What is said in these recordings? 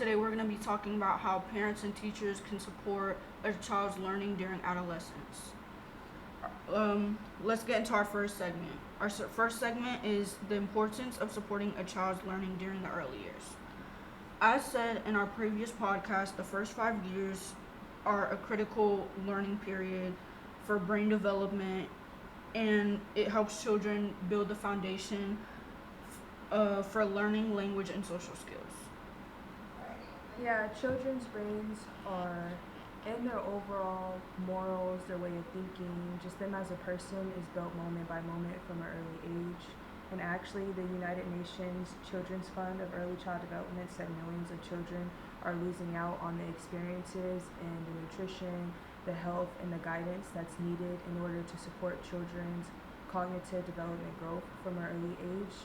Today we're going to be talking about how parents and teachers can support a child's learning during adolescence. Let's get into our first segment. Our first segment is the importance of supporting a child's learning during the early years. As said in our previous podcast, the first 5 years are a critical learning period for brain development, and it helps children build the foundation for learning language and social skills. Yeah, children's brains are, in their overall morals, their way of thinking, just them as a person is built moment by moment from an early age. And actually, the United Nations Children's Fund of Early Child Development said millions of children are losing out on the experiences and the nutrition, the health, and the guidance that's needed in order to support children's cognitive development growth from an early age.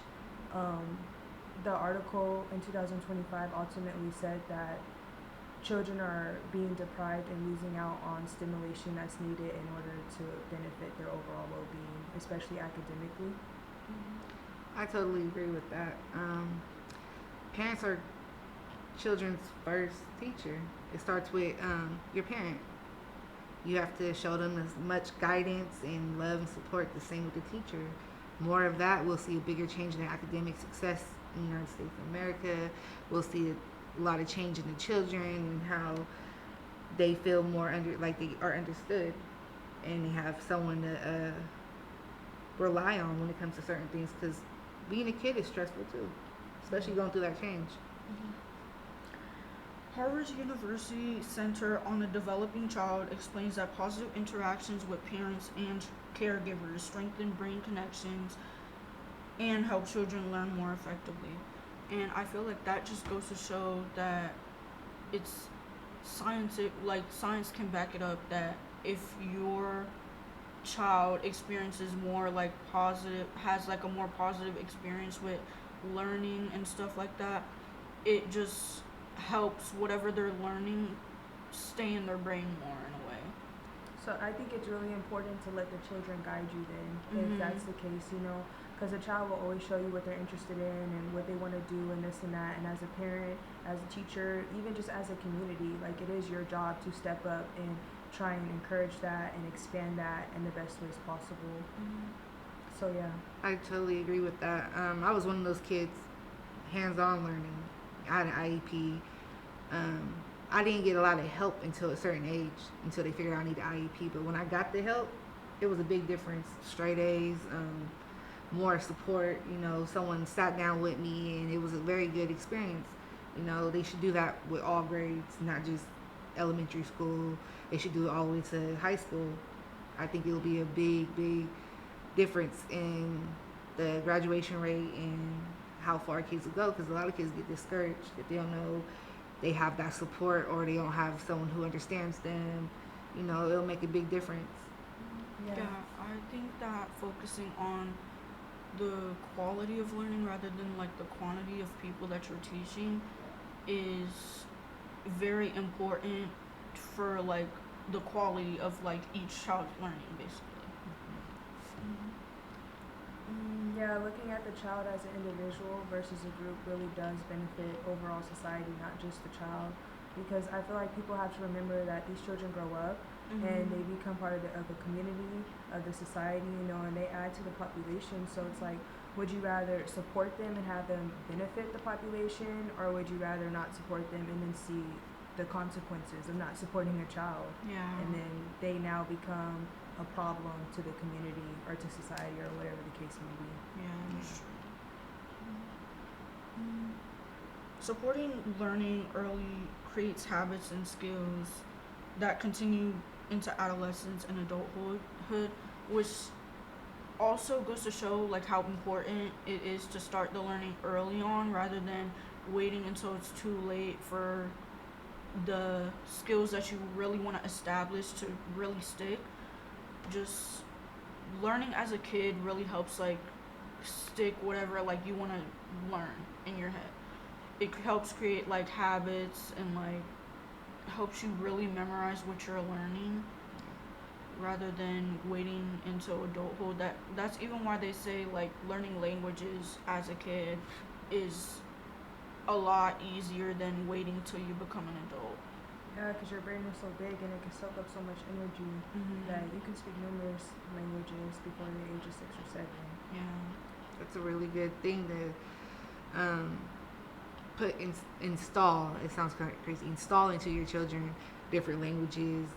The article in 2025 ultimately said that children are being deprived and losing out on stimulation that's needed in order to benefit their overall well-being, especially academically. I totally agree with that. Parents are children's first teacher. It starts with your parent. You have to show them as much guidance and love and support. The same with the teacher. More of that, we'll see a bigger change in their academic success in the United States of America. We'll see a lot of change in the children and how they feel more like they are understood, and they have someone to rely on when it comes to certain things. Because being a kid is stressful too, especially going through that change. Harvard's University Center on the Developing Child explains that positive interactions with parents and caregivers strengthen brain connections and help children learn more effectively. And I feel like that just goes to show that it's science, science can back it up, that if your child experiences more has a more positive experience with learning and stuff like that, it just helps whatever they're learning stay in their brain more in a way. So I think it's really important to let the children guide you then, if that's the case, because a child will always show you what they're interested in and what they want to do and this and that. And as a parent, as a teacher, even just as a community, it is your job to step up and try and encourage that and expand that in the best ways possible. So yeah. I totally agree with that. I was one of those kids, hands-on learning. I had an IEP. I didn't get a lot of help until a certain age, until they figured out I needed IEP. But when I got the help, it was a big difference. Straight A's, more support. Someone sat down with me, and it was a very good experience. They should do that with all grades, not just elementary school. They should do it all the way to high school. I think it'll be a big, big difference in the graduation rate and how far kids will go, because a lot of kids get discouraged if they don't know they have that support or they don't have someone who understands them. It'll make a big difference. Yeah, I think that focusing on the quality of learning rather than the quantity of people that you're teaching is very important for the quality of each child's learning, basically. Yeah, looking at the child as an individual versus a group really does benefit overall society, not just the child. Because I feel like people have to remember that these children grow up and they become part of the community, of the society, and they add to the population. So it's would you rather support them and have them benefit the population, or would you rather not support them and then see the consequences of not supporting a child? Yeah. And then they now become a problem to the community or to society or whatever the case may be. Yeah, that's true. Supporting learning early creates habits and skills that continue into adolescence and adulthood, which also goes to show how important it is to start the learning early on rather than waiting until it's too late for the skills that you really want to establish to really stick. Just learning as a kid really helps stick whatever you want to learn in your head. It helps create habits and helps you really memorize what you're learning rather than waiting until adulthood. That's even why they say learning languages as a kid is a lot easier than waiting till you become an adult. Yeah, because your brain is so big and it can soak up so much energy that you can speak numerous languages before the age of 6 or 7. Yeah. That's a really good thing to install. It sounds kind of crazy. Install into your children different languages,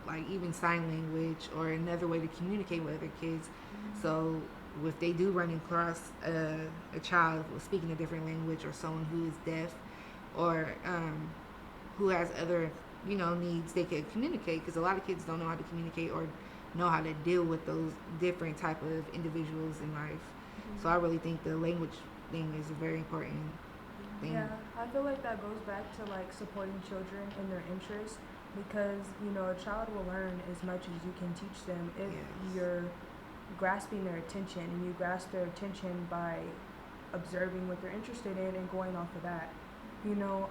like even sign language or another way to communicate with other kids. So if they do run across a child speaking a different language or someone who is deaf or who has other needs, they could communicate, because a lot of kids don't know how to communicate or know how to deal with those different type of individuals in life. So I really think the language thing is a very important thing. Yeah, I feel like that goes back to like supporting children in their interests, because a child will learn as much as you can teach them if Yes. you're grasping their attention, and you grasp their attention by observing what they're interested in and going off of that. You know,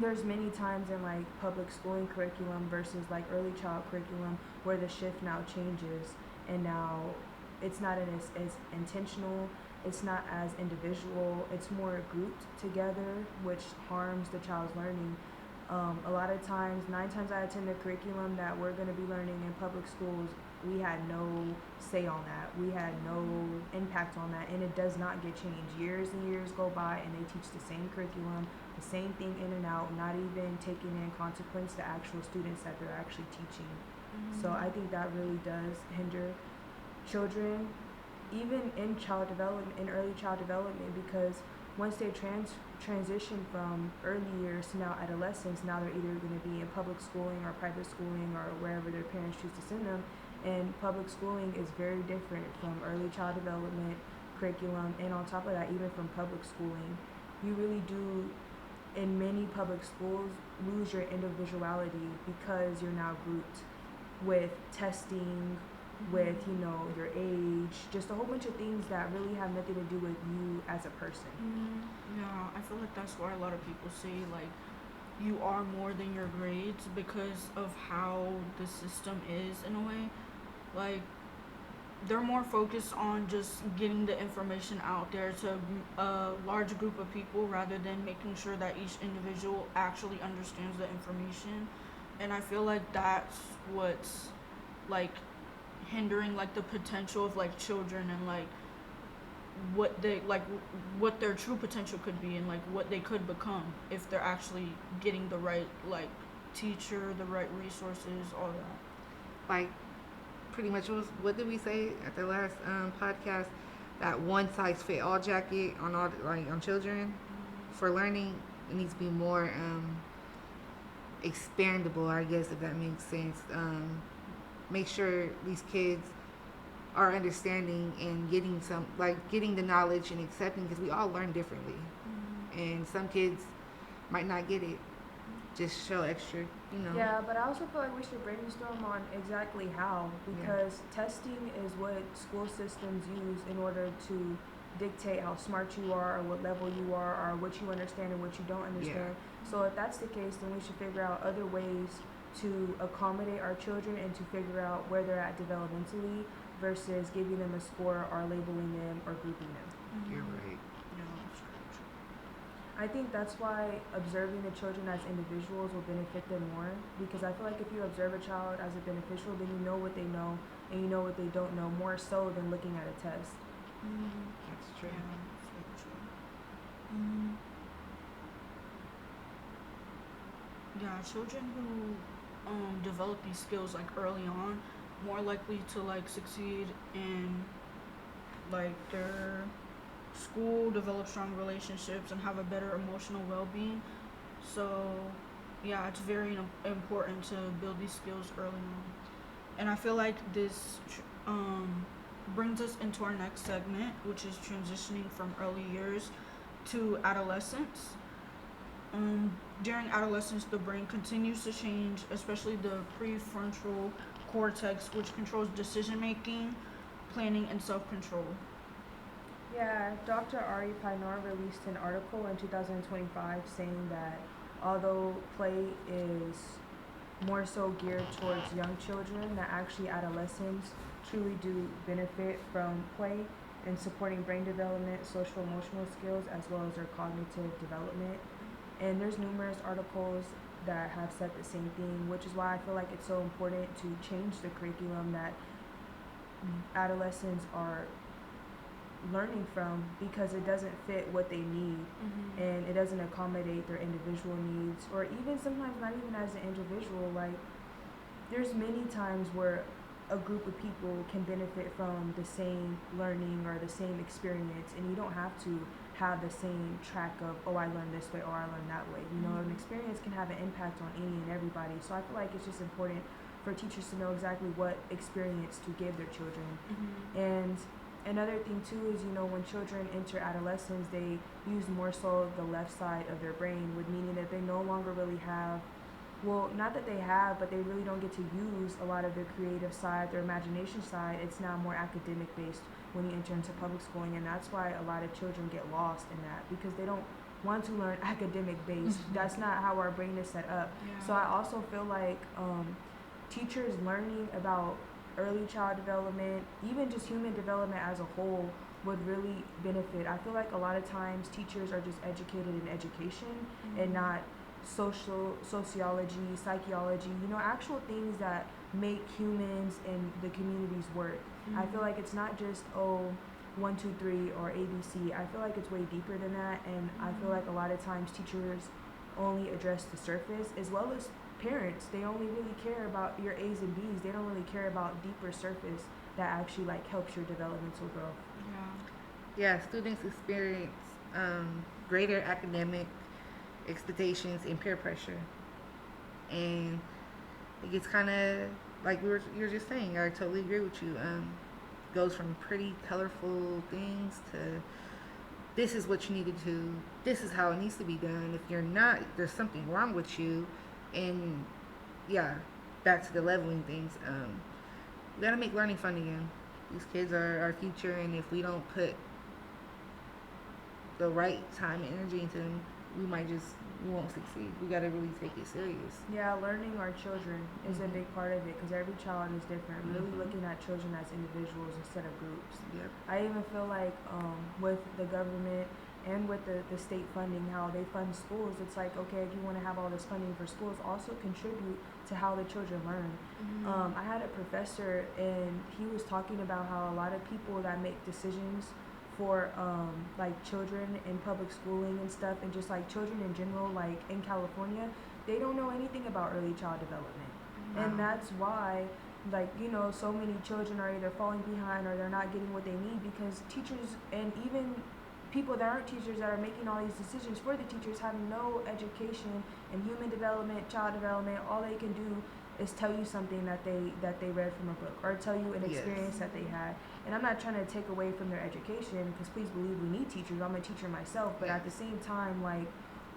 there's many times in like public schooling curriculum versus like early child curriculum where the shift now changes, and now it's not as intentional, it's not as individual, it's more grouped together, which harms the child's learning. A lot of times, 9 times out of 10, the curriculum that we're going to be learning in public schools, we had no say on that. We had no impact on that, and it does not get changed. Years and years go by, and they teach the same curriculum, the same thing in and out, not even taking in consequence to actual students that they're actually teaching. So I think that really does hinder children, even in child development, in early child development, because once they transition from early years to now adolescence, now they're either going to be in public schooling or private schooling or wherever their parents choose to send them. And public schooling is very different from early child development curriculum, and on top of that, even from public schooling, you really do, in many public schools, lose your individuality because you're now grouped with testing, with your age, just a whole bunch of things that really have nothing to do with you as a person. Yeah, I feel like that's why a lot of people say like you are more than your grades, because of how the system is in a way. Like they're more focused on just getting the information out there to a large group of people rather than making sure that each individual actually understands the information. And I feel like that's what's like hindering like the potential of like children, and like what their true potential could be, and like what they could become if they're actually getting the right like teacher, the right resources, all that. Like pretty much what did we say at the last podcast? That one size fit all jacket on all on children. For learning, it needs to be more expandable, I guess, if that makes sense. Make sure these kids are understanding and getting the knowledge and accepting, because we all learn differently, and some kids might not get it. Just show extra. Yeah, but I also feel like we should brainstorm on exactly how, because testing is what school systems use in order to dictate how smart you are, or what level you are, or what you understand and what you don't understand. So if that's the case, then we should figure out other ways to accommodate our children and to figure out where they're at developmentally versus giving them a score or labeling them or grouping them. You're right. I think that's why observing the children as individuals will benefit them more, because I feel like if you observe a child as a beneficial, then you know what they know and you know what they don't know, more so than looking at a test. That's true. Yeah, that's very true. Yeah, children who develop these skills like early on, more likely to like succeed in like their school, develop strong relationships, and have a better emotional well-being. So yeah, it's very important to build these skills early on. And I feel like this brings us into our next segment, which is transitioning from early years to adolescence. During adolescence, the brain continues to change, especially the prefrontal cortex, which controls decision making, planning, and self-control. Yeah, Dr. Ari Painor released an article in 2025 saying that although play is more so geared towards young children, that actually adolescents truly do benefit from play. and supporting brain development, social emotional skills, as well as their cognitive development. And there's numerous articles that have said the same thing, which is why I feel like it's so important to change the curriculum that adolescents are learning from, because it doesn't fit what they need, and it doesn't accommodate their individual needs, or even sometimes not even as an individual. Like, there's many times where a group of people can benefit from the same learning or the same experience, and you don't have to have the same track of, oh, I learned this way or I learned that way. You know, an experience can have an impact on any and everybody. So I feel like it's just important for teachers to know exactly what experience to give their children. And another thing too is, you know, when children enter adolescence, they use more so the left side of their brain, with meaning that they no longer really have, well, not that they have, but they really don't get to use a lot of their creative side, their imagination side. It's now more academic based when you enter into public schooling, and that's why a lot of children get lost in that, because they don't want to learn academic based. That's not how our brain is set up. So I also feel like teachers learning about early child development, even just human development as a whole, would really benefit. I feel like a lot of times teachers are just educated in education and not sociology, psychology, you know, actual things that make humans and the communities work. I feel like it's not just, oh, 1, 2, 3 or ABC. I feel like it's way deeper than that, and I feel like a lot of times teachers only address the surface, as well as parents. They only really care about your A's and B's. They don't really care about deeper surface that actually like helps your developmental growth. Yeah, students experience greater academic expectations and peer pressure, and it gets kind of like you were just saying. I totally agree with you. Goes from pretty colorful things to, this is what you need to do, this is how it needs to be done. If you're not, there's something wrong with you. And yeah, back to the leveling things. We gotta make learning fun again. These kids are our future, and if we don't put the right time and energy into them, we won't succeed. We gotta really take it serious. Yeah, learning our children is a big part of it, because every child is different. Really looking at children as individuals instead of groups. Yep. I even feel like with the government and with the state funding, how they fund schools, it's like, okay, if you want to have all this funding for schools, also contribute to how the children learn. I had a professor, and he was talking about how a lot of people that make decisions for like children in public schooling and stuff, and just like children in general, like in California, they don't know anything about early child development. And that's why, like, you know, so many children are either falling behind or they're not getting what they need, because teachers and even people that aren't teachers that are making all these decisions for the teachers have no education in human development, child development. All they can do is tell you something that they read from a book, or tell you an experience that they had. And I'm not trying to take away from their education, because please believe we need teachers. I'm a teacher myself, but at the same time, like,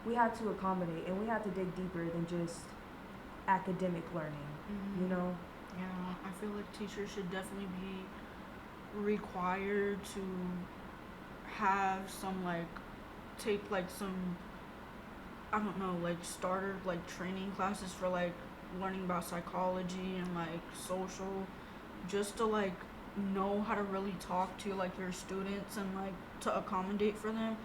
we have to accommodate, and we have to dig deeper than just academic learning. You know? Yeah, I feel like teachers should definitely be required to have some, like, take like some, I don't know, like starter like training classes for like learning about psychology and like social, just to like know how to really talk to like your students and like to accommodate for them.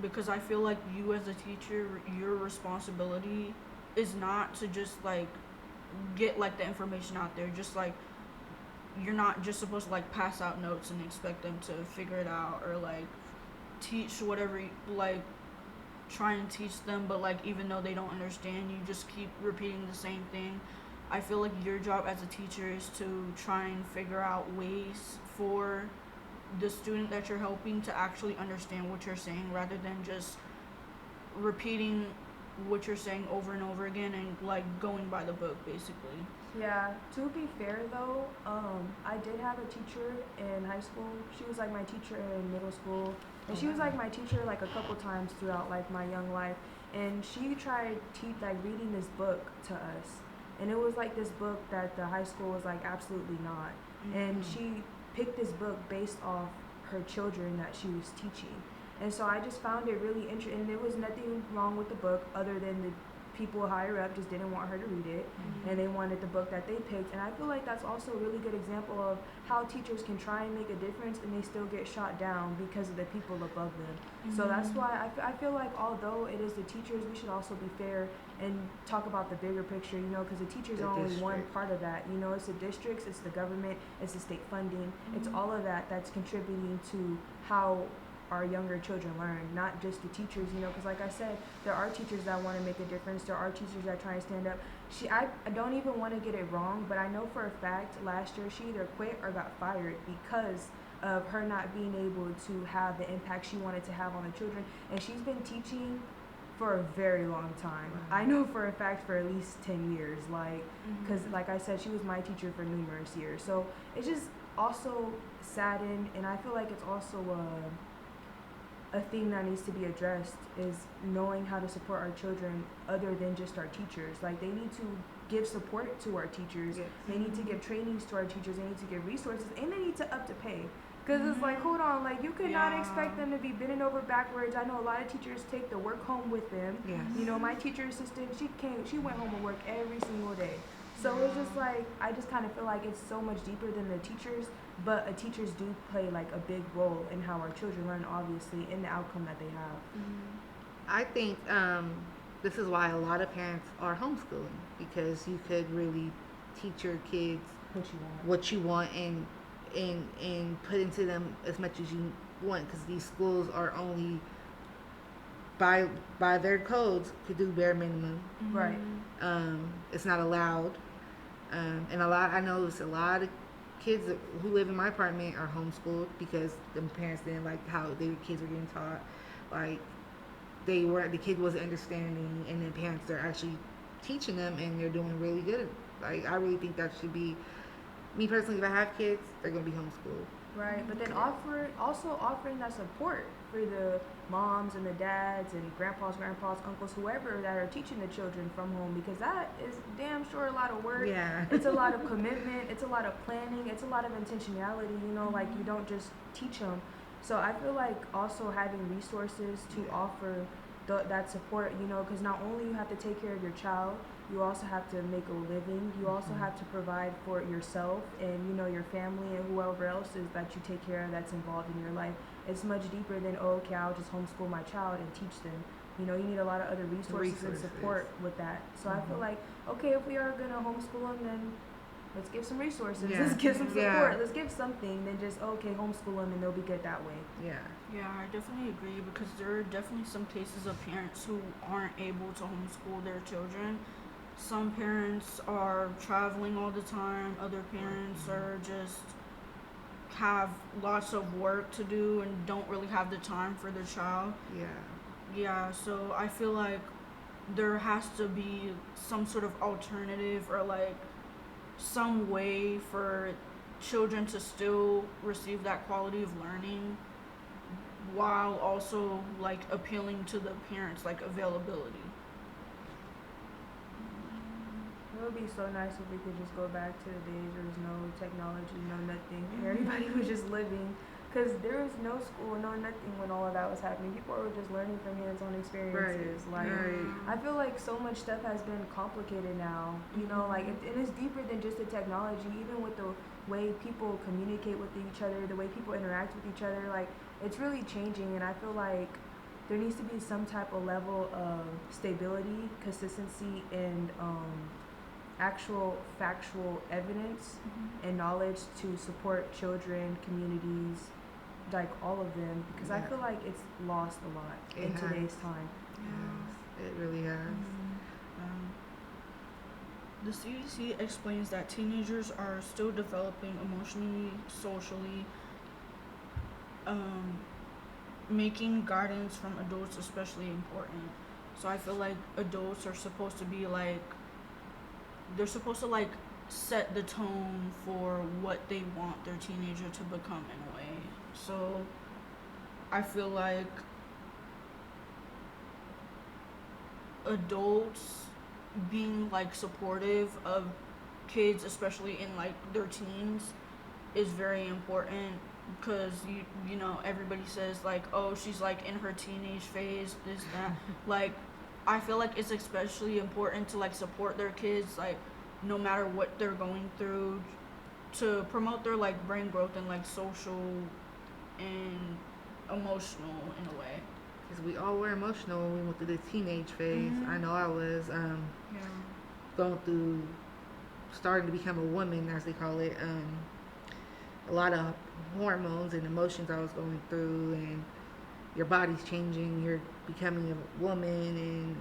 Because I feel like you as a teacher, your responsibility is not to just like get like the information out there. Just like, you're not just supposed to like pass out notes and expect them to figure it out, or like teach whatever like try and teach them, but like even though they don't understand, you just keep repeating the same thing. I feel like your job as a teacher is to try and figure out ways for the student that you're helping to actually understand what you're saying, rather than just repeating what you're saying over and over again and like going by the book basically. Yeah, to be fair though, I did have a teacher in high school. She was like my teacher in middle school, and she was like my teacher like a couple times throughout like my young life. And she tried like reading this book to us, and it was like this book that the high school was like absolutely not. And she picked this book based off her children that she was teaching. And so I just found it really interesting, and there was nothing wrong with the book other than people higher up just didn't want her to read it, and they wanted the book that they picked. And I feel like that's also a really good example of how teachers can try and make a difference and they still get shot down because of the people above them. So that's why I feel like although it is the teachers, we should also be fair and talk about the bigger picture, you know, because the teachers are only one part of that. You know, it's the districts, it's the government, it's the state funding, it's all of that that's contributing to how our younger children learn, not just the teachers, you know, because like I said, there are teachers that want to make a difference, there are teachers that try and stand up. I don't even want to get it wrong, but I know for a fact last year she either quit or got fired because of her not being able to have the impact she wanted to have on the children. And she's been teaching for a very long time. Wow. I know for a fact for at least 10 years, like, because like I said, she was my teacher for numerous years. So it's just also saddened, and I feel like it's also a thing that needs to be addressed is knowing how to support our children other than just our teachers. Like, they need to give support to our teachers. Yes. They need to give trainings to our teachers. They need to give resources, and they need to up the pay. Because it's like, hold on, like, you could not expect them to be bending over backwards. I know a lot of teachers take the work home with them. Yes. You know, my teacher assistant, she went home and worked every single day. So it's just like, I just kind of feel like it's so much deeper than the teachers, but teachers do play like a big role in how our children learn, obviously, in the outcome that they have. I think this is why a lot of parents are homeschooling, because you could really teach your kids what you want and put into them as much as you want, because these schools are only by their codes could do bare minimum. Right. It's not allowed, and I know it's a lot of kids who live in my apartment are homeschooled because the parents didn't like how their kids were getting taught. Like, the kid wasn't understanding, and then parents are actually teaching them, and they're doing really good. Like, I really think that should be, me personally, if I have kids, they're gonna be homeschooled. Right, but then offering that support for the moms and the dads and grandpas, uncles, whoever that are teaching the children from home, because that is damn sure a lot of work. Yeah. It's a lot of commitment. It's a lot of planning. It's a lot of intentionality. You know, like, you don't just teach them. So I feel like also having resources to offer that support, you know, because not only you have to take care of your child, you also have to make a living. You also have to provide for yourself and, you know, your family and whoever else is that you take care of that's involved in your life. It's much deeper than, oh, okay, I'll just homeschool my child and teach them. You know, you need a lot of other resources and support with that. So I feel like, okay, if we are going to homeschool them, then let's give some resources. Yeah. Let's give some support. Yeah. Let's give something. Then just, okay, homeschool them and they'll be good that way. Yeah. Yeah, I definitely agree, because there are definitely some cases of parents who aren't able to homeschool their children. Some parents are traveling all the time. Other parents are just have lots of work to do and don't really have the time for their child. Yeah. Yeah, so I feel like there has to be some sort of alternative, or like some way for children to still receive that quality of learning while also like appealing to the parents, like availability. It would be so nice if we could just go back to the days there was no technology, no nothing, and everybody was just living. Because there was no school, no nothing when all of that was happening. People were just learning from hands-on experiences. Right. I feel like so much stuff has been complicated now. You know, like, and it's deeper than just the technology. Even with the way people communicate with each other, the way people interact with each other, like, it's really changing. And I feel like there needs to be some type of level of stability, consistency, and actual factual evidence and knowledge to support children, communities, like all of them, because I feel like it's lost a lot in today's time. Yes, it really has. The CDC explains that teenagers are still developing emotionally, socially, making guidance from adults especially important. So I feel like adults are supposed to be like, they're supposed to like set the tone for what they want their teenager to become in a way. So I feel like adults being like supportive of kids, especially in like their teens, is very important, because you know, everybody says like, oh, she's like in her teenage phase, this, that. Like, I feel like it's especially important to like support their kids, like no matter what they're going through, to promote their like brain growth and like social and emotional in a way. Because we all were emotional when we went through the teenage phase. I know I was Yeah. going through, starting to become a woman, as they call it. A lot of hormones and emotions I was going through, and your body's changing. You're becoming a woman, and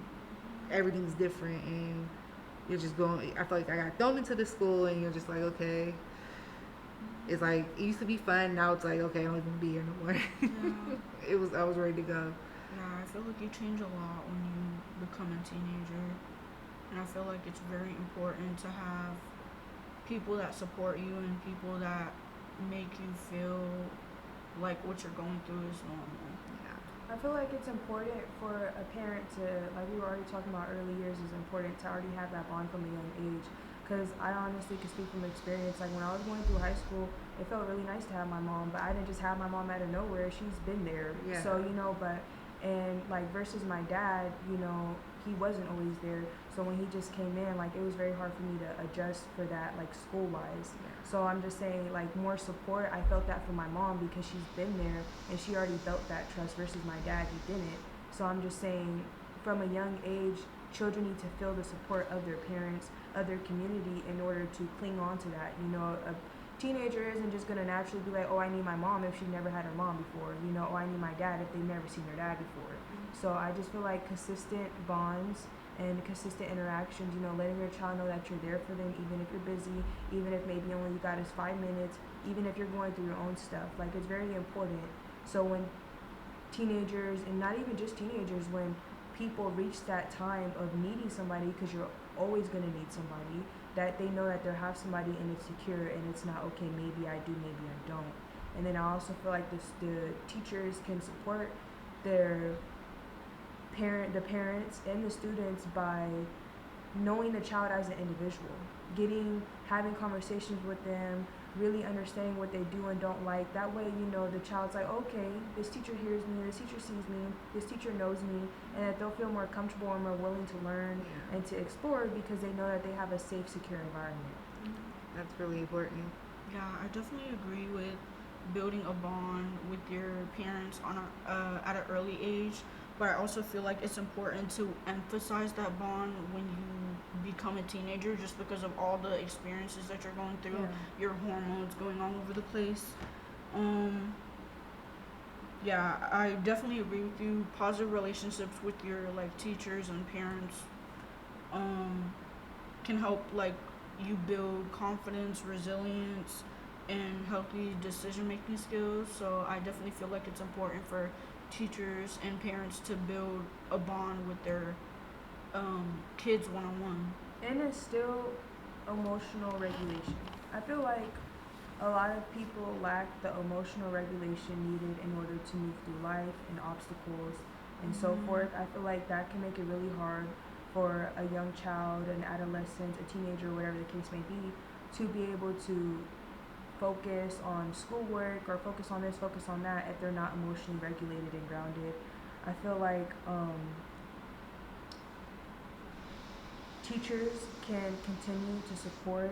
everything's different. And you're just going. I feel like I got thrown into the school, and you're just like, okay. It's like it used to be fun. Now it's like, okay, I don't even be here no more. Yeah. It was. I was ready to go. Yeah, I feel like you change a lot when you become a teenager. And I feel like it's very important to have people that support you and people that make you feel like what you're going through is normal. I feel like it's important for a parent to, like we were already talking about early years, is important to already have that bond from a young age. Because I honestly can speak from experience. Like when I was going through high school, it felt really nice to have my mom, but I didn't just have my mom out of nowhere. She's been there. Yeah. So, and like versus my dad, he wasn't always there. So when he just came in, like it was very hard for me to adjust for that, like school wise. Yeah. So I'm just saying, like more support. I felt that from my mom because she's been there and she already felt that trust. Versus my dad, he didn't. So I'm just saying, from a young age, children need to feel the support of their parents, of their community, in order to cling on to that. A teenager isn't just gonna naturally be like, oh, I need my mom if she never had her mom before. Oh, I need my dad if they've never seen their dad before. So I just feel like consistent bonds and consistent interactions, letting your child know that you're there for them, even if you're busy, even if maybe only you got is 5 minutes, even if you're going through your own stuff. Like it's very important. So when teenagers, and not even just teenagers, when people reach that time of needing somebody, because you're always going to need somebody, that they know that they have somebody and it's secure and it's not, okay, maybe I do, maybe I don't. And then I also feel like the teachers can support the parents and the students by knowing the child as an individual, having conversations with them, really understanding what they do and don't like. That way, the child's like, okay, this teacher hears me, this teacher sees me, this teacher knows me, and that they'll feel more comfortable and more willing to learn and to explore because they know that they have a safe, secure environment. That's really important. Yeah, I definitely agree with building a bond with your parents at an early age. But I also feel like it's important to emphasize that bond when you become a teenager, just because of all the experiences that you're going through, your hormones going all over the place. Yeah, I definitely agree with you. Positive relationships with your like teachers and parents can help like you build confidence, resilience, and healthy decision making skills. So I definitely feel like it's important for teachers and parents to build a bond with their kids one-on-one. And instill emotional regulation. I feel like a lot of people lack the emotional regulation needed in order to move through life and obstacles and so forth. I feel like that can make it really hard for a young child, an adolescent, a teenager, whatever the case may be, to be able to focus on schoolwork or focus on this, focus on that if they're not emotionally regulated and grounded. I feel like teachers can continue to support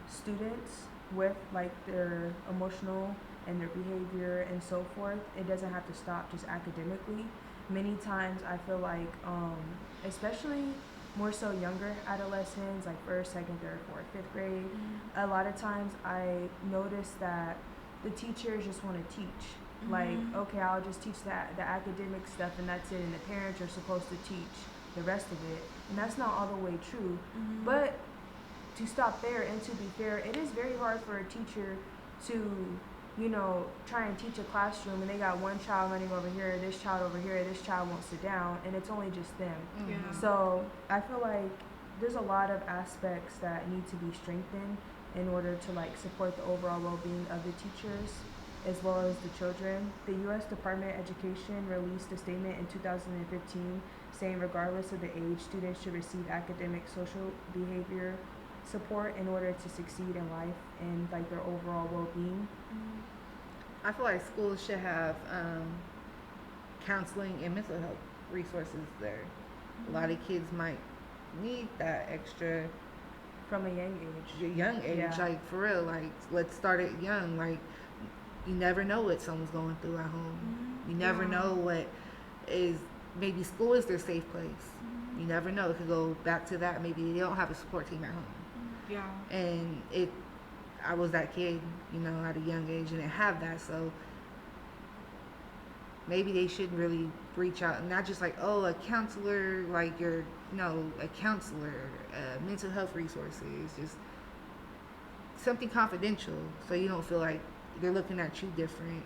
students with like their emotional and their behavior and so forth. It doesn't have to stop just academically. Many times I feel like, especially more so younger adolescents, like first, second, third, fourth, fifth grade, a lot of times I notice that the teachers just want to teach. Like, okay, I'll just teach the academic stuff and that's it, and the parents are supposed to teach the rest of it. And that's not all the way true. But to stop there and to be fair, it is very hard for a teacher to, try and teach a classroom and they got one child running over here, this child over here, this child won't sit down, and it's only just them. So I feel like there's a lot of aspects that need to be strengthened in order to like support the overall well-being of the teachers as well as the children. The U.S. Department of Education released a statement in 2015 saying regardless of the age, students should receive academic, social, behavior support in order to succeed in life and like their overall well-being. I feel like schools should have counseling and mental health resources there. A lot of kids might need that extra From a young age. young age, Yeah. like for real. Like let's start it young. Like you never know what someone's going through at home. Mhm. You never Yeah. know what is maybe school is their safe place. Mhm. You never know. It could go back to that. Maybe they don't have a support team at home. Yeah. And I was that kid, at a young age and didn't have that. So maybe they should really reach out and not just like, oh, a counselor, like a counselor, mental health resources, just something confidential so you don't feel like they're looking at you different,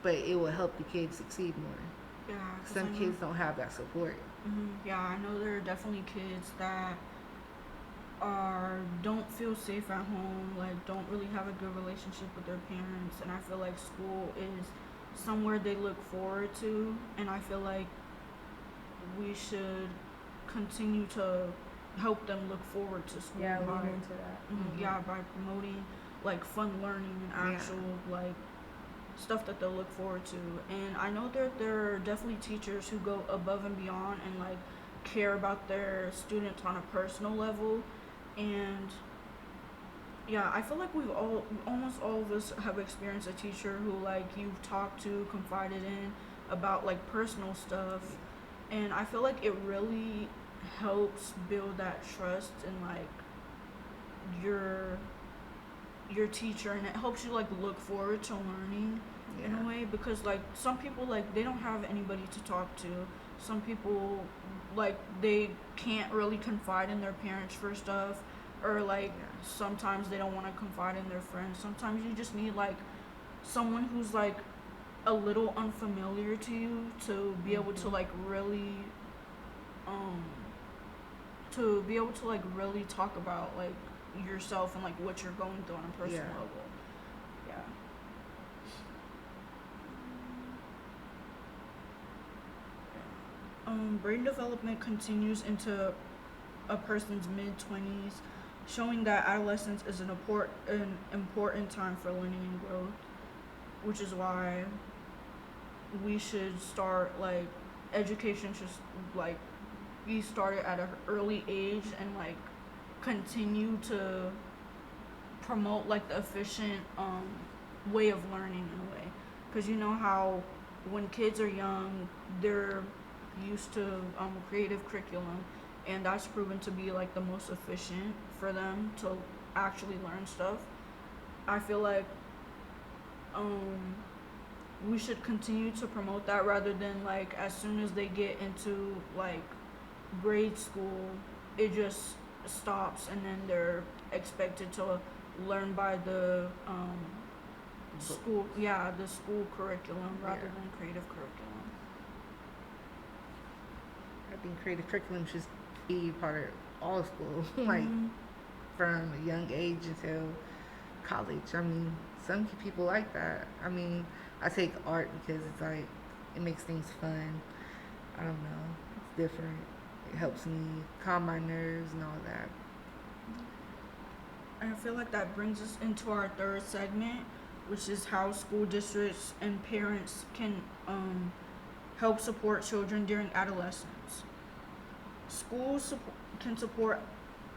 but it will help the kids succeed more. Yeah. 'Cause Some kids don't have that support. Yeah, I know there are definitely kids that don't feel safe at home, like don't really have a good relationship with their parents, and I feel like school is somewhere they look forward to, and I feel like we should continue to help them look forward to school. Yeah, by, lean into that. yeah, by promoting like fun learning and Yeah. actual like stuff that they'll look forward to. And I know there are definitely teachers who go above and beyond and like care about their students on a personal level. And yeah, I feel like almost all of us have experienced a teacher who like you've talked to, confided in about like personal stuff. And I feel like it really helps build that trust in like your teacher, and it helps you like look forward to learning in a way, because like some people like they don't have anybody to talk to. Some people like they can't really confide in their parents for stuff, or like sometimes they don't want to confide in their friends. Sometimes you just need like someone who's like a little unfamiliar to you to be able to like really really talk about like yourself and like what you're going through on a personal Yeah. level. Yeah. Brain development continues into a person's mid-20s, showing that adolescence is an important time for learning and growth, which is why we should start like education should like be started at an early age and like continue to promote like the efficient way of learning in a way, because you know how when kids are young they're used to creative curriculum, and that's proven to be like the most efficient for them to actually learn stuff. I feel like we should continue to promote that rather than like as soon as they get into like grade school it just stops and then they're expected to learn by the the school curriculum rather Yeah. than creative curriculum. I think creative curriculum should be part of all school, like Mhm. from a young age until college. I mean, some people like that. I mean, I take art because it's like it makes things fun. I don't know, it's different. It helps me calm my nerves and all that. And I feel like that brings us into our third segment, which is how school districts and parents can help support children during adolescence. Schools can support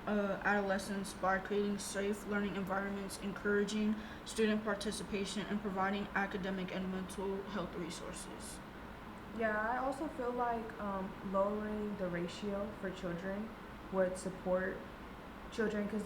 adolescents by creating safe learning environments, encouraging student participation, and providing academic and mental health resources. Yeah, I also feel like lowering the ratio for children would support children, because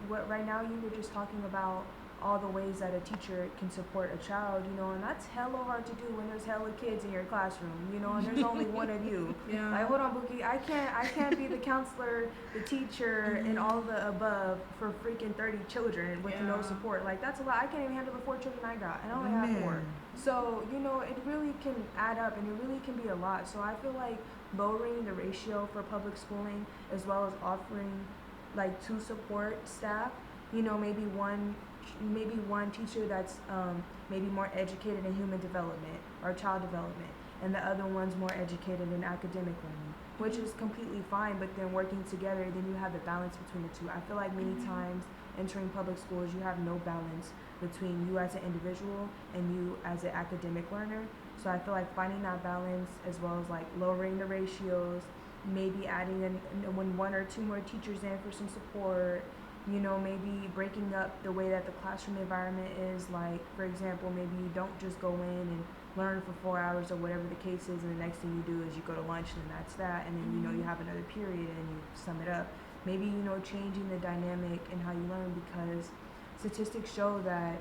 what right now you were just talking about all the ways that a teacher can support a child, and that's hella hard to do when there's hella kids in your classroom, and there's only one of you. Yeah. Like, hold on, Bookie, I can't be the counselor, the teacher, and all the above for freaking 30 children with no Yeah. support. Like, that's a lot. I can't even handle the 4 children I got, and I only have 4. Man. So, it really can add up, and it really can be a lot. So I feel like lowering the ratio for public schooling, as well as offering like 2 support staff, maybe one teacher that's maybe more educated in human development or child development, and the other one's more educated in academic learning, which is completely fine. But then working together, then you have the balance between the two. I feel like many times entering public schools, you have no balance between you as an individual and you as an academic learner. So I feel like finding that balance, as well as like lowering the ratios, maybe adding in when one or two more teachers in for some support, maybe breaking up the way that the classroom environment is. Like, for example, maybe you don't just go in and learn for 4 hours or whatever the case is, and the next thing you do is you go to lunch and that's that, and then you have another period and you sum it up. Maybe changing the dynamic and how you learn, because statistics show that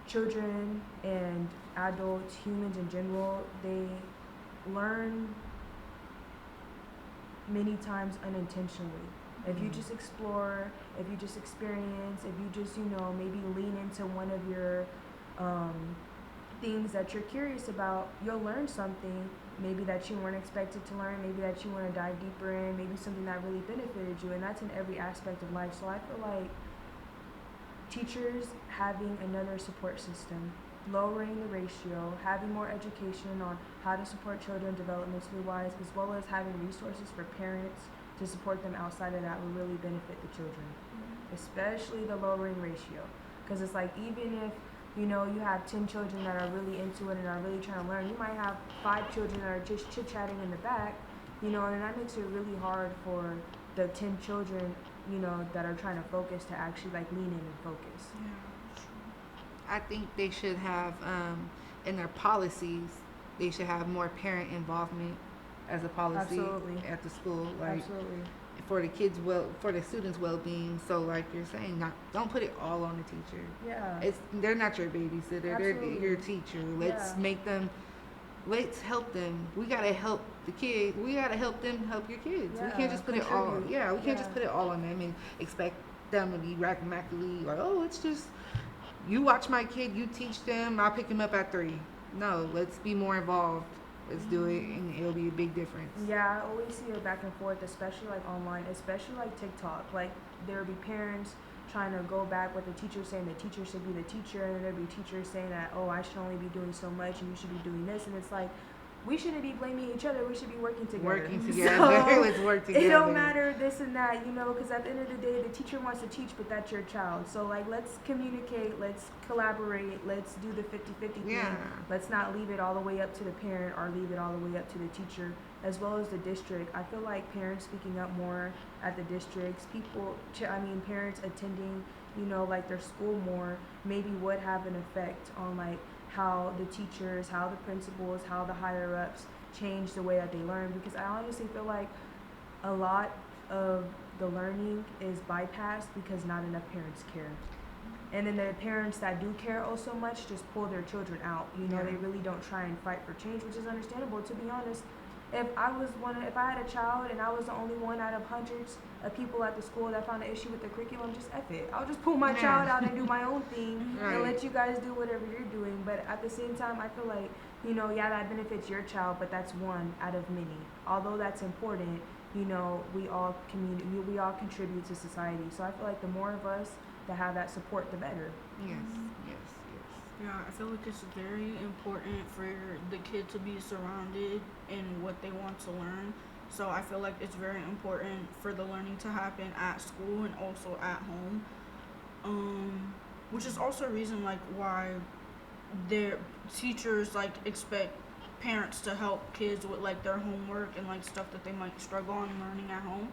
children and adults, humans in general, they learn many times unintentionally. If you just explore, if you just experience, if you just, maybe lean into one of your things that you're curious about, you'll learn something maybe that you weren't expected to learn, maybe that you want to dive deeper in, maybe something that really benefited you, and that's in every aspect of life. So I feel like teachers having another support system, lowering the ratio, having more education on how to support children developmentally wise, as well as having resources for parents to support them outside of that will really benefit the children, especially the lowering ratio. Because it's like, even if you have 10 children that are really into it and are really trying to learn, you might have 5 children that are just chit-chatting in the back, and that makes it really hard for the 10 children, that are trying to focus to actually like lean in and focus. I think they should have, in their policies, they should have more parent involvement as a policy. Absolutely. At the school, like Absolutely. for the students' well-being. So like you're saying, don't put it all on the teacher. Yeah. They're not your babysitter. Absolutely. They're your teacher. Let's help them. We gotta help the kids. We gotta help them help your kids. Yeah, We can't just put it all. Yeah, we can't just put it all on them and expect them to be rackamakily like, oh, it's just you watch my kid, you teach them, I'll pick him up at 3. No, let's be more involved. Let's do it, and it'll be a big difference. Yeah, I always see it back and forth, especially like online, especially like TikTok. Like, there'll be parents trying to go back with the teacher saying the teacher should be the teacher, and then there'll be teachers saying that, oh, I should only be doing so much and you should be doing this, and it's like, we shouldn't be blaming each other, we should be working together. So, let's work together. It don't matter this and that, because at the end of the day, the teacher wants to teach, but that's your child. So like, let's communicate, let's collaborate, let's do the 50-50 thing. Yeah. Let's not leave it all the way up to the parent or leave it all the way up to the teacher, as well as the district. I feel like parents speaking up more at the districts, parents attending, like their school more, maybe would have an effect on like how the teachers, how the principals, how the higher ups change the way that they learn. Because I honestly feel like a lot of the learning is bypassed because not enough parents care. And then the parents that do care oh so much just pull their children out. They really don't try and fight for change, which is understandable. To be honest, if I had a child and I was the only one out of hundreds of people at the school that found an issue with the curriculum, just F it. I'll just pull my child out and do my own thing and let you guys do whatever you're doing. But at the same time, I feel like, that benefits your child, but that's one out of many. Although that's important, we all contribute to society. So I feel like the more of us that have that support, the better. Yes. Yeah, I feel like it's very important for the kid to be surrounded in what they want to learn. So I feel like it's very important for the learning to happen at school and also at home. Which is also a reason like why their teachers like expect parents to help kids with like their homework and like stuff that they might struggle on learning at home.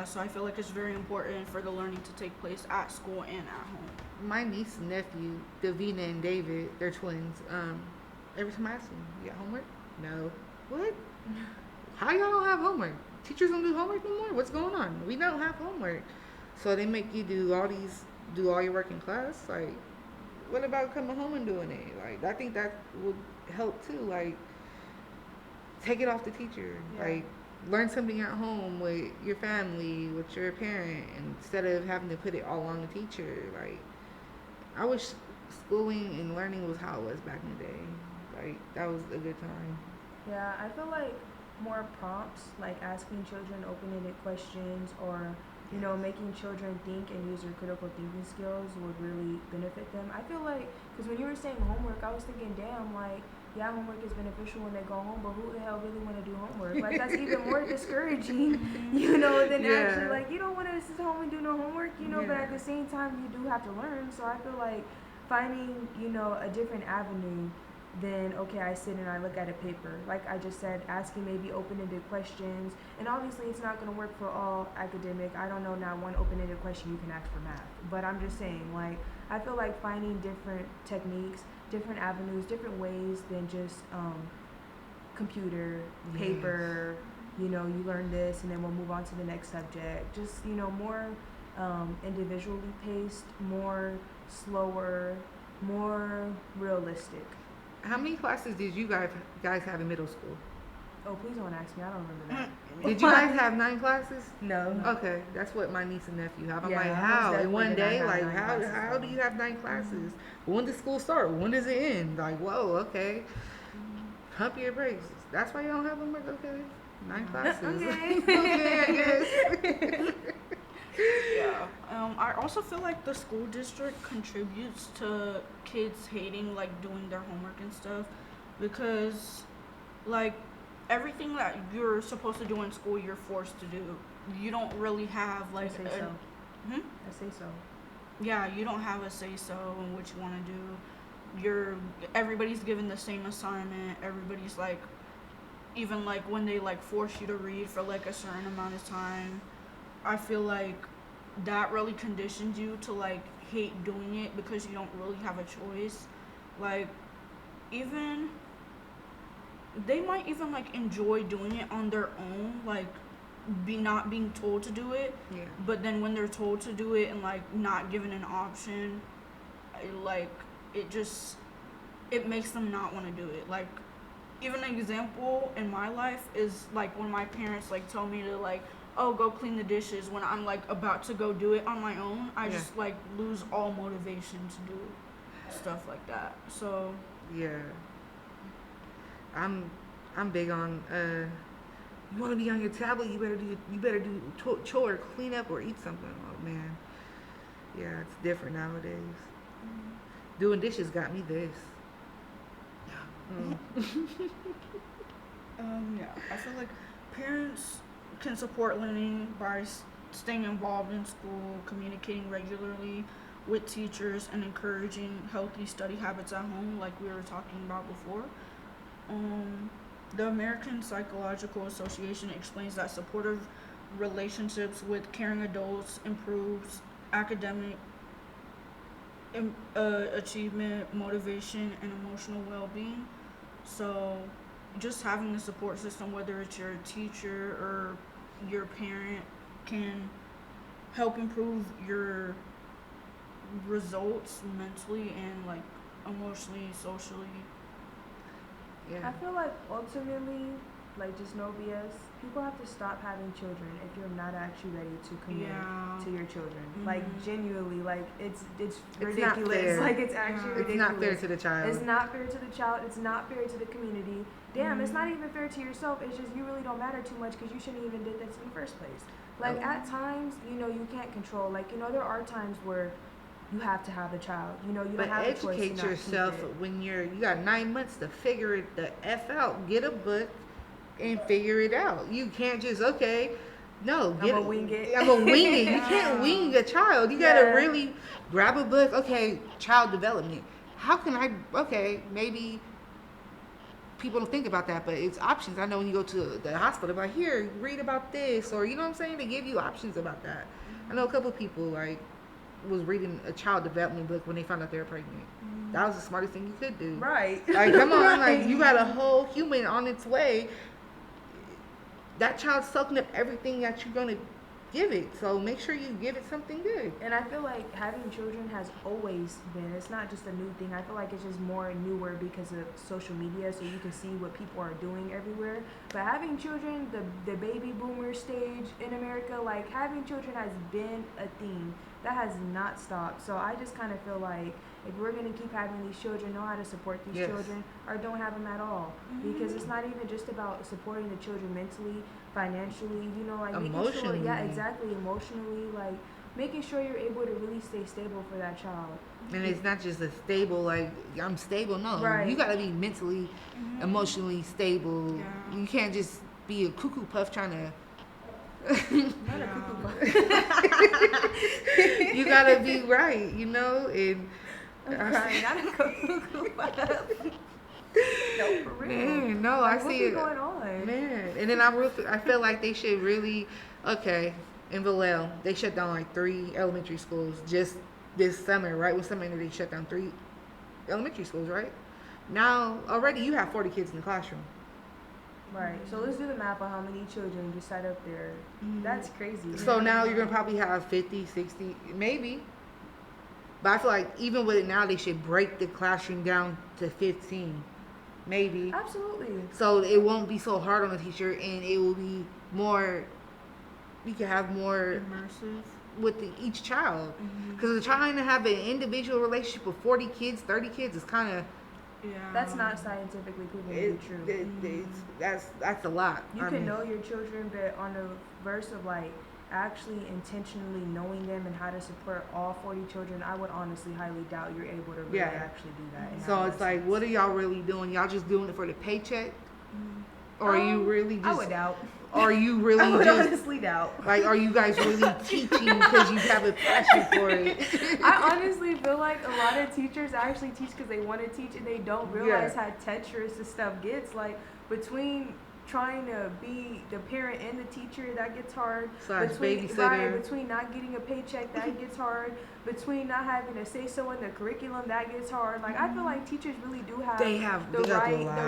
So I feel like it's very important for the learning to take place at school and at home. My niece and nephew, Davina and David, they're twins. Every time I ask them, you got homework? No. What? How y'all don't have homework? Teachers don't do homework no more? What's going on? We don't have homework. So they make you do all your work in class. Like, what about coming home and doing it? Like, I think that would help too. Like, take it off the teacher. Yeah. Like, learn something at home with your family, with your parent, instead of having to put it all on the teacher. Like, I wish schooling and learning was how it was back in the day. Like, that was a good time. Yeah, I feel like more prompts, like asking children open-ended questions, or making children think and use their critical thinking skills would really benefit them. I feel like, because when you were saying homework, I was thinking, damn, like, yeah, homework is beneficial when they go home, but who the hell really want to do homework? Like, that's even more discouraging, than actually, like, you don't want to sit home and do no homework, but at the same time, you do have to learn. So I feel like finding, a different avenue then okay, I sit and I look at a paper. Like I just said, asking maybe open-ended questions. And obviously it's not going to work for all academic. I don't know now one open-ended question you can ask for math. But I'm just saying, like, I feel like finding different techniques, different avenues, different ways than just computer, paper, you know, you learn this and then we'll move on to the next subject. Just, you know, more individually paced, more slower, more realistic. How many classes did you guys have in middle school? Oh, please don't ask me. I don't remember that. Did you guys have 9 classes? No. Okay, that's what my niece and nephew have. I'm Yeah, like, I most how? In definitely one did not day? have Like, 9 how classes, do though. you have 9 classes? When does school start? When does it end? Like, whoa, okay. Pump your brakes. That's why you don't have homework? Okay. 9 classes. Okay. Okay, I guess. Yeah. I also feel like the school district contributes to kids hating like doing their homework and stuff, because like everything that you're supposed to do in school you're forced to do. You don't really have I like say a, so. hmm? I say so. Yeah, you don't have a say so in what you want to do. Everybody's given the same assignment. Everybody's like, even like when they like force you to read for like a certain amount of time, I feel like that really conditions you to like hate doing it because you don't really have a choice. Like, even they might even like enjoy doing it on their own, like not being told to do it. Yeah. But then when they're told to do it and like not given an option, like it makes them not want to do it. Like, even an example in my life is like when my parents like tell me to like, oh, go clean the dishes, when I'm like about to go do it on my own, I just like lose all motivation to do stuff like that. So Yeah. I'm big on you want to be on your tablet, you better do chore, clean up, or eat something. Oh man, yeah, it's different nowadays. Doing dishes got me this. yeah, I feel like parents can support learning by staying involved in school, communicating regularly with teachers, and encouraging healthy study habits at home, like we were talking about before. The American Psychological Association explains that supportive relationships with caring adults improves academic achievement, motivation, and emotional well-being. So, just having a support system, whether it's your teacher or your parent, can help improve your results mentally and like emotionally, socially. Yeah. I feel like ultimately, like just no BS, people have to stop having children if you're not actually ready to commit to your children. Like genuinely, like it's ridiculous. Not fair. Like it's actually ridiculous. It's not fair to the child. It's not fair to the child. It's not fair to the community. Damn, it's not even fair to yourself. It's just you really don't matter too much because you shouldn't even did this in the first place. Like at times, you know, you can't control. Like, you know, there are times where you have to have a child. You know, you don't have a choice to not educate yourself keep it. when you got 9 months to figure it the F out. Get a book and figure it out. You can't just no, I'm gonna wing it. I'm gonna wing it. You can't wing a child. You gotta really grab a book. Okay, child development. How can maybe people don't think about that, but it's options. I know when you go to the hospital, like, here, read about this, or you know what I'm saying? They give you options about that. I know a couple of people like was reading a child development book when they found out they were pregnant. That was the smartest thing you could do. Right. Like, come on, like you got a whole human on its way. That child's soaking up everything that you're gonna give it. So make sure you give it something good. And I feel like having children has always been, it's not just a new thing. I feel like it's just more newer because of social media, so you can see what people are doing everywhere. But having children, the baby boomer stage in America, like having children has been a thing. That has not stopped. So I just kind of feel like if we're going to keep having these children, know how to support these children, or don't have them at all. Because it's not even just about supporting the children mentally, financially, you know, like emotionally. making sure, exactly, emotionally, like making sure you're able to really stay stable for that child. And it's not just a stable, like, I'm stable. No, you got to be mentally, emotionally stable. Yeah. You can't just be a cuckoo puff trying to. Not a cuckoo puff. You got to be right, you know, and I'm crying, not a cuckoo puff. No, for real. Man, no, Like, I what see be it. going on? Man, and then I feel like they should really, okay, in Vallejo, they shut down like 3 elementary schools just this summer, right? When summer ended, they shut down 3 elementary schools, right? Now, already you have 40 kids in the classroom. Right. So let's do the math on how many children just sat up there. That's crazy. So now you're going to probably have 50, 60, maybe. But I feel like even with it now, they should break the classroom down to 15, maybe. Absolutely. So it won't be so hard on the teacher, and it will be more. You can have more Immersive. with each child, because trying to have an individual relationship with 40 kids, 30 kids is kind of. Yeah. That's not scientifically proven to be true. That's a lot. You can know your children, but on the verse of like actually intentionally knowing them and how to support all 40 children, I would honestly highly doubt you're able to really actually do that. So it's like, what are y'all really doing? Y'all just doing it for the paycheck? Or are you really just... I would doubt. Are you really I would just... honestly doubt. Like, are you guys really teaching because you have a passion for it? I honestly feel like a lot of teachers actually teach because they want to teach and they don't realize how treacherous this stuff gets. Like, between trying to be the parent and the teacher, that gets hard. Babysitter. Between not getting a paycheck, that gets hard. Between not having a say so in the curriculum, that gets hard. Like, I feel like teachers really do have the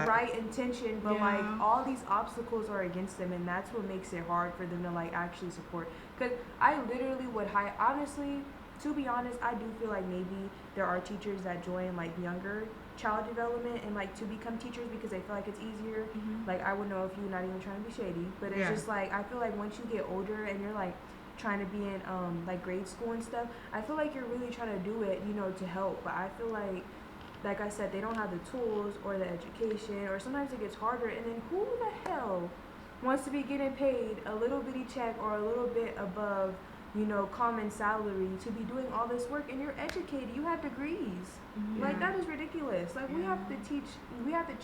right intention, but like all these obstacles are against them, and that's what makes it hard for them to like actually support. Because I literally would honestly, to be honest, I do feel like maybe there are teachers that join like younger child development and like to become teachers because they feel like it's easier. Like, I would know if you're not even trying to be shady, but it's just like, I feel like once you get older and you're like trying to be in like grade school and stuff, I feel like you're really trying to do it, you know, to help. But I feel like I said, they don't have the tools or the education, or sometimes it gets harder. And then who the hell wants to be getting paid a little bitty check or a little bit above, you know, common salary to be doing all this work, and you're educated, you have degrees. Like, that is ridiculous. Like, we have to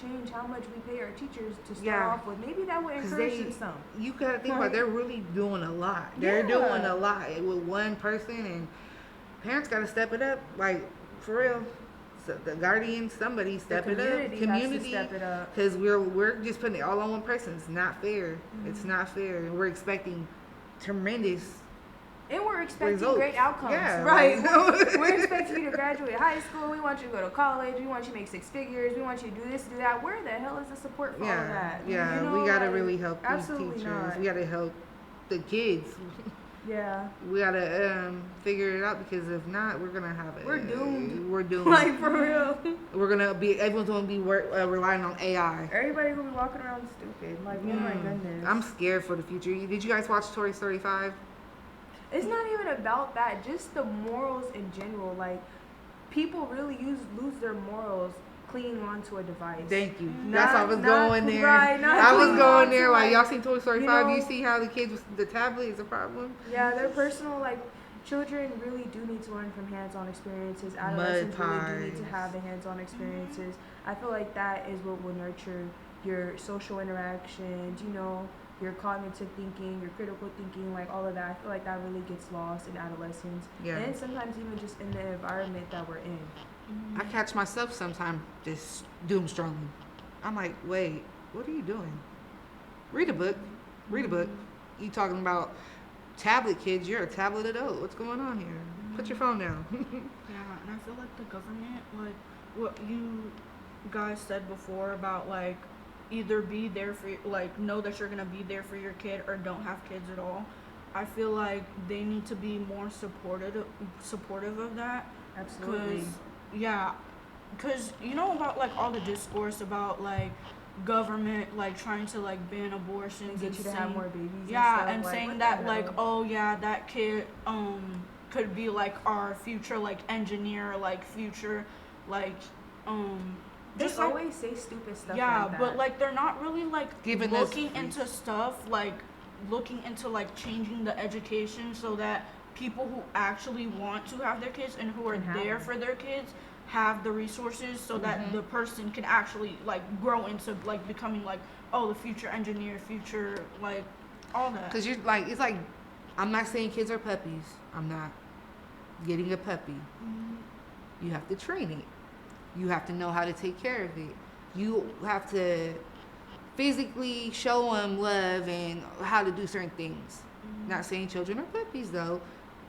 change how much we pay our teachers to start off with. Maybe that would encourage them some. You gotta think about, they're really doing a lot. They're doing a lot with one person, and parents gotta step it up. Like, for real. So the guardian, somebody step it up. Community, step it up. Because we're just putting it all on one person. It's not fair. It's not fair. And we're expecting tremendous. And we're expecting results. Great outcomes. Yeah, right. We're expecting you to graduate high school. We want you to go to college. We want you to make 6 figures. We want you to do this, do that. Where the hell is the support for all of that? Yeah, you know, we gotta like, really help these absolutely teachers. not. We gotta help the kids. Yeah. We gotta figure it out, because if not, we're gonna have it. We're doomed. We're doomed. Like, for real. Everyone's gonna be relying on AI. Everybody's gonna be walking around stupid. Like, oh my goodness. I'm scared for the future. Did you guys watch Toy Story 5? It's not even about that. Just the morals in general. Like, people really lose their morals clinging onto a device. Thank you. That's why I was going there. Right, I was going there. Like, y'all seen Toy Story 5? know, You see how the kids with the tablet is a problem? Yeah, their personal, like, children really do need to learn from hands-on experiences. Adolescents really do need to have the hands-on experiences. I feel like that is what will nurture your social interactions, you know, your cognitive thinking, your critical thinking, like all of that. I feel like that really gets lost in adolescence. Yeah. And sometimes even just in the environment that we're in. I catch myself sometimes just doom scrolling. I'm like, wait, what are you doing? Read a book. Read a book. You talking about tablet kids? You're a tablet adult. What's going on here? Put your phone down. Yeah, and I feel like the government, like what you guys said before about like either be there for, like, know that you're gonna be there for your kid or don't have kids at all. I feel like they need to be more supportive of that. Absolutely. Because you know about like all the discourse about like government like trying to like ban abortions and get you to have more babies. Yeah, and like, saying that like, oh yeah, that kid could be like our future like engineer, like future like They just always say stupid stuff. Yeah, like that. but like they're not really like looking into like changing the education so that people who actually want to have their kids and who are there for their kids have the resources so that the person can actually like grow into like becoming like, oh, the future engineer, future like all that. Because you're like, it's like, I'm not saying kids are puppies. I'm not getting a puppy. You have to train it. You have to know how to take care of it. You have to physically show them love and how to do certain things. Not saying children are puppies though.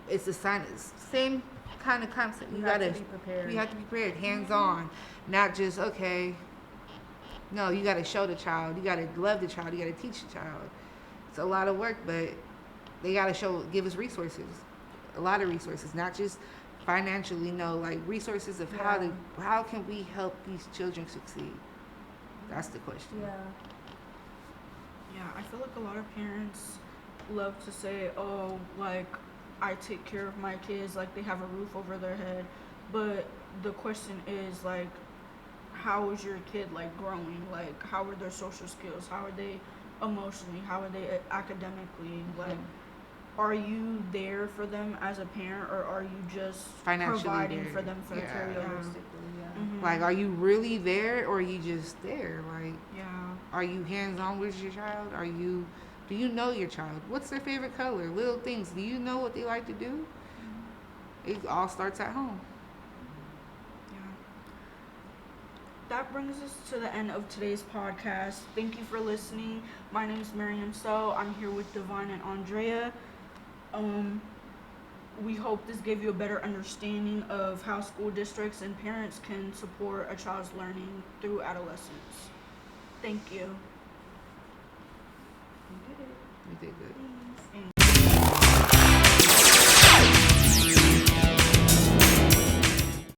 It's the same kind of concept. You have to be prepared. You have to be prepared, hands on, not just okay. No, you got to show the child. You got to love the child. You got to teach the child. It's a lot of work, but they got to give us resources, a lot of resources, not just financially. No, like resources of how can we help these children succeed. That's the question. Yeah. Yeah, I feel like a lot of parents love to say, oh, like, I take care of my kids, like they have a roof over their head. But the question is, like, how is your kid, like, growing? Like, how are their social skills? How are they emotionally? How are they academically? Like, are you there for them as a parent, or are you just Financially providing there. for them for the Yeah. career? Realistically, yeah. Like, are you really there, or are you just there? Like, Yeah. are you hands-on with your child? Do you know your child? What's their favorite color? Little things. Do you know what they like to do? It all starts at home. Yeah. That brings us to the end of today's podcast. Thank you for listening. My name is Miriam So. I'm here with Divine and Andrea. We hope this gave you a better understanding of how school districts and parents can support a child's learning through adolescence. Thank you. You did it. You did good.